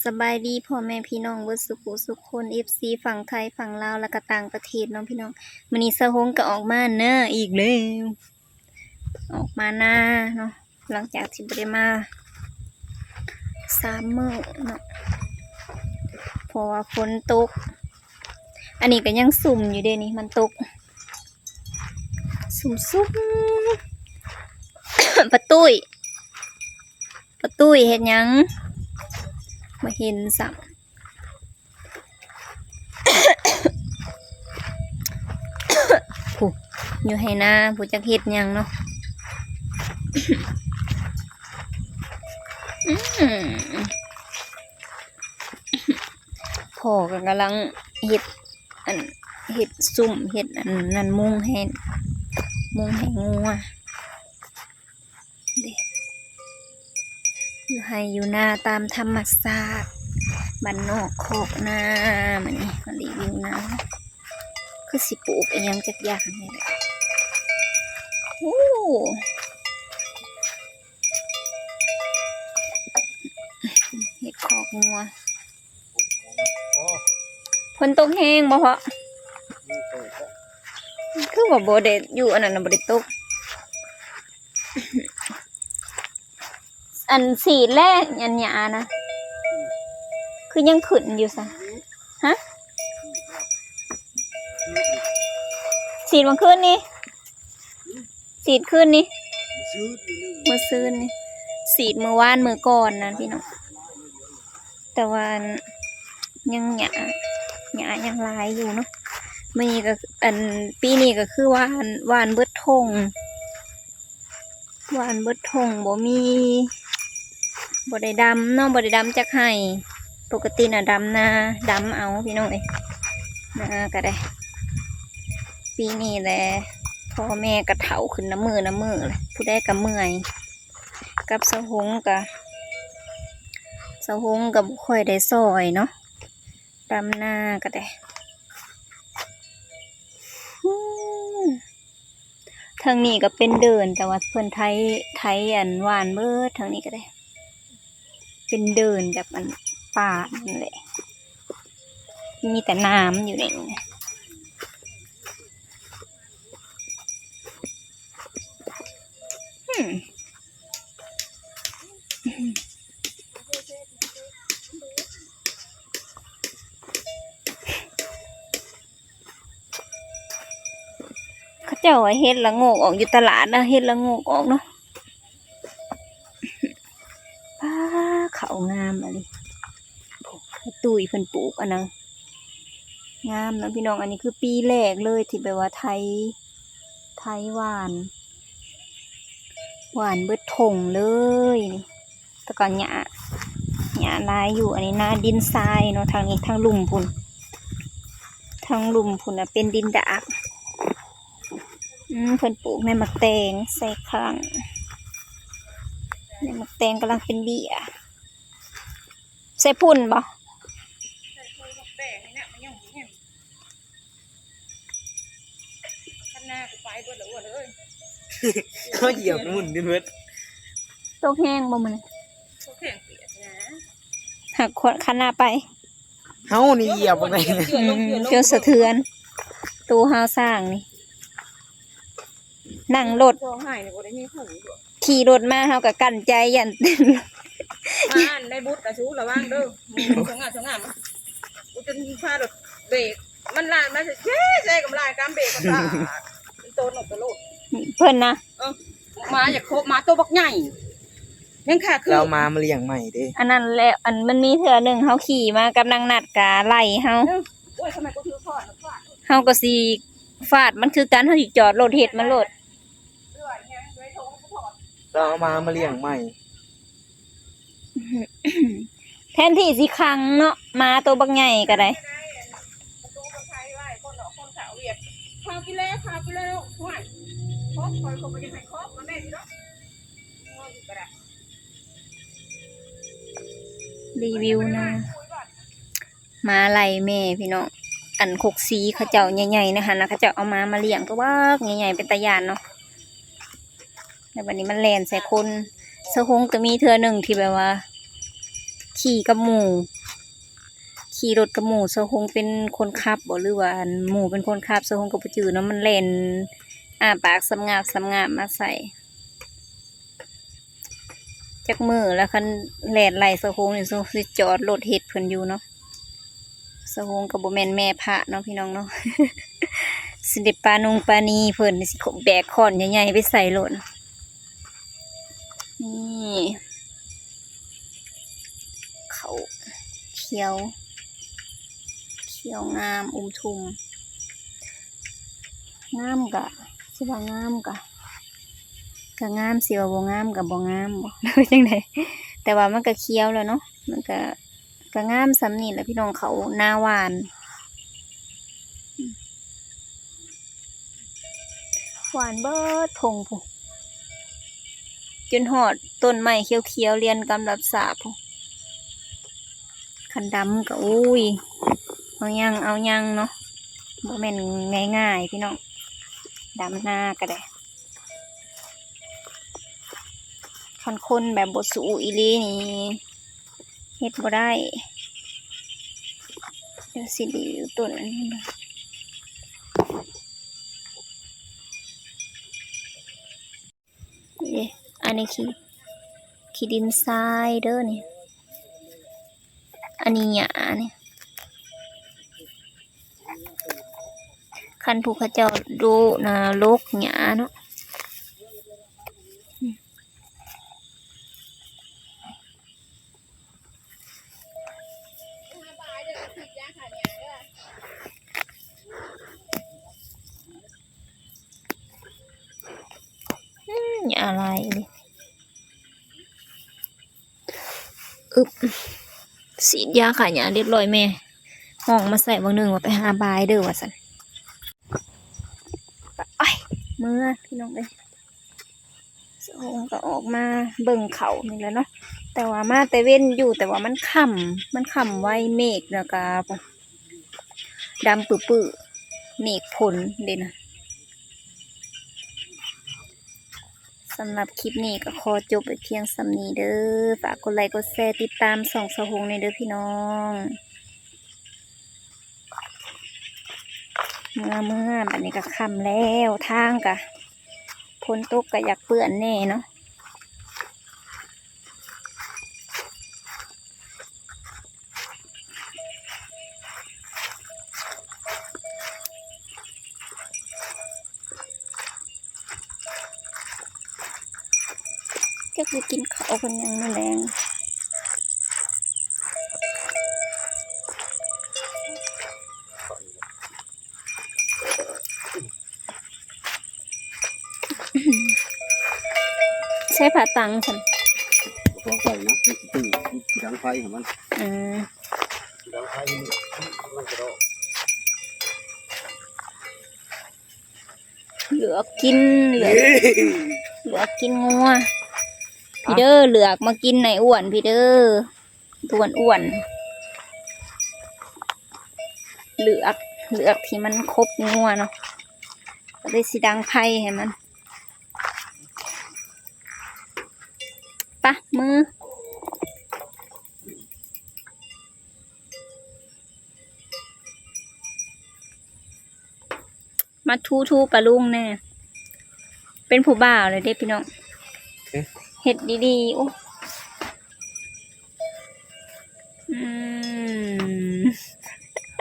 สบายดีพ่อแม่พี่น้องเบิดสุขุสุขคน FC ฝั่งไทยฝั่งลาวและก็ต่างประเทศน้องพี่น้องมื้อนี้สะฮงก็ออกมาเน้ออีกแล้วออกมาหน้าเนาะหลังจากที่บ่ได้มา3 มื้อเนาะเพราะว่าฝนตกอันนี้ก็ยังสุ่มอยู่เด้นี่มันตกสุ่มๆ ประตุ้ยเฮ็ดหยังมาเห็นสัก ผู้อยู่ให้หน้าผู้จักเฮ็ดหยังเนาะ พ่อก็กำลังเฮ็ดซุ่มเฮ็ดนั่นมุงให้งูอ่ะอยู่ให้อยู่หน้าตามธรรมชาติบ้านนอกคอกนามันนี่มารีวิวนะคือสิปลูกอีหยังจักอย่างนี่แหละโอ้เฮ็ดคอกงัวฝนตกแห้งบ่เพาะคือว่าบ่ได้อยู่อันนั้นน่ะบ่ได้ตก อันสีแรกอันหยานะคือยังขึ้นอยู่ซะฮะสีดมันขึ้นนี่สีดขึ้นนี่มือซื้อนี่สีดมือว่านมือก่อนนะพี่น้องแต่ว่ายังหยายังลายอยู่เนาะมีก็อันปีนี้ก็คือว่านเบิดทงบ่มีบ่ได้ดำเนาะบ่ได้ดำจักให้ปกติน่ะดำนาดำเอาพี่น้องเอ้ยนาก็ได้ปีนี้แหละพ่อแม่ก็เฒ่าขึ้นน้ำมือเลยผู้ใดก็เมื่อยกับสะหงก็บ่ค่อยได้ซอยเนาะดำนาก็ได้ทางนี้ก็เป็นเดินแต่ว่าเพิ่นไทยอันหวานเบิดทางนี้ก็ได้เป็นเดินแบบอันป่านั่นแหละมีแต่น้ำอยู่ในนี้เขาเจ้าว่าเฮ็ดละโงกออกอยู่ตลาดนะเฮ็ดละโงกออกเนาะป้าเขางามอะไรตุ้ยเพิ่นปลูกอันนั้นงามนะพี่น้องอันนี้คือปีแรกเลยที่แบบว่าไทยหวานเบิดถงเลยนี่แต่ก่อนหญ้าลายอยู่อันนี้หน้าดินทรายเนาะทางนี้ทางลุ่มพุ่นน่ะเป็นดินดากเพิ่นปลูกในมะแตงใส่ข้างในมะแตงกำลังเป็นเบี้ยใส่พุ่นบ่เขาเหยียบมุ่นดินเวทตกแห้งบ่มันตกแห้งเปียกนะหักคันหน้าไปเฮานี่เหยียบอะไรเกี่ยวสะเทือนตู้เฮาสร้างนี่นั่งรถขี่รถมาเฮาก็กั้นใจยันมาในบุตรกระชูระวังเด้อสงงามกูจะพารถเบรกมันลายมาเจ๊กับลายการเบรกกับตาเป็นโตนออกตลอดเพิ่นนะมาอยากโคมาตัวบักใหญ่ยังขาคือเรามาเลี้ยงใหม่เด้อันนั้นแหละอันมันมีเทื่อนึงเฮาขี่มากำลังนัดกะไล่เฮาโอ้ยทำไมก็คือฟาดเฮาก็สิฟาดมันคือการเฮาสิจอดรถเฮ็ดมันโลดเรามาเลี้ยงใหม่แทนที่สิคังเนาะมาตัวบักใหญ่ก็ได้พากินแล้วห่วยครอบคอยคงไม่ได้ให้ครอบมาแม่สิเนาะรีวิวนะมาไล่แม่พี่น้องอัน6สีเขาเจ้าใหญ่ๆนะคะนะเขาเจ้าเอามาเลี้ยงก็ว่าใหญ่ๆเป็นตาย่านเนาะแต่วันนี้มันแล่นใส่คนสะฮงก็มีเทื่อนึงที่แบบว่า ขี่กับหมู่ขี่รถกับหมู่เซาคงเป็นคนขับบ่หรือว่าหมู่เป็นคนขับเซาคงก็บ่จื้อเนาะมันแล่นปากสำงาบมาใส่จักมือแล้วคันแล่นไล่เซาคงนี่สิจอดรถเฮ็ดเพิ่นอยู่เนาะเซาคงก็บ่แม่นแม่พระเนาะพี่น้องเนาะ สิได้ปานีเพิ่นสิแบกค้อนใหญ่ๆไปใส่รถนี่เขาเขียวงามทุมงามกะสิว่างามกะงามสิว่าบ่งามกะบ่งามบ่ จังไดแต่ว่ามันก็เขียวแล้วเนาะมันก็งามสำนี่แหละพี่น้องเขาหน้าหวานหวานเบิดพงพุจนหอดต้นไม้เขียวๆเรียนกำลับสาพุคันดำก็อุ้ยเอายังเนาะบ่แม่นง่ายๆพี่น้องดำหน้าก็ได้คันคนแบบบ่สู้อีหลีนี่เฮ็ดบ่ได้เดี๋ยวสิดีอยู่ต้นอันนี้นะนี่อันนี้ขี้ดินทรายเด้อนี่อันนี้หญ้านี่คันผู้เขาเจ้าดูนะโลกหญ้าเนาะหญ้าอะไรนี่ฉีดยาฆ่าหญ้าเรียบร้อยแม่ห้องมาใส่บางหนึ่งว่าไปหาบายเด้อว่าสันไอ้เมื่อพี่น้องเลยสองก็ออกมาเบิ่งเขานี่แหละเนาะแต่ว่ามาแต่เว้นอยู่แต่ว่ามันค่ำไว้เมฆแล้วก็ดำปื้อเมฆฝนเด่นะสำหรับคลิปนี้ก็ขอจบไปเพียงสำนี้เด้อฝากกดไลค์กดแชร์ติดตามส่องสะหงในเด้อพี่น้องเมื่อบัดนี้ก็ค่ำแล้วทางก็ฝนตกก็อยากเปื้อนแน่เนาะก็ไปกินข้าวกันยังไม่แรงใช้ผ่าตังฉัน có phải nó từ đáng phai hảมัน đáng phaiมันก็ได้ เหลือกกินงัวพี่เด้อเหลือกมากินในอ้วนพี่เด้ออ้วนเหลือกที่มันครบงัวเนาะก็เลยสิดังไพ่ให้มันปะมือมาทูปลาลุงแน่เป็นผู้บ่าวเลยเด็กพี่น้องเห็ดดีๆโอ้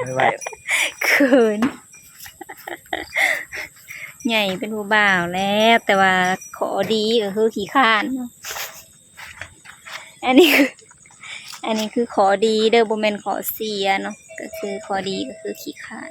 ไม่ไหว เขินใหญ่เป็นผู้บ่าวแล้วแต่ว่าขอดีก็คือขี้ข้านอันนี้คือขอดีเด้อบ่แม่นขอเสียเนาะก็คือขอดีก็คือขี้ข้าน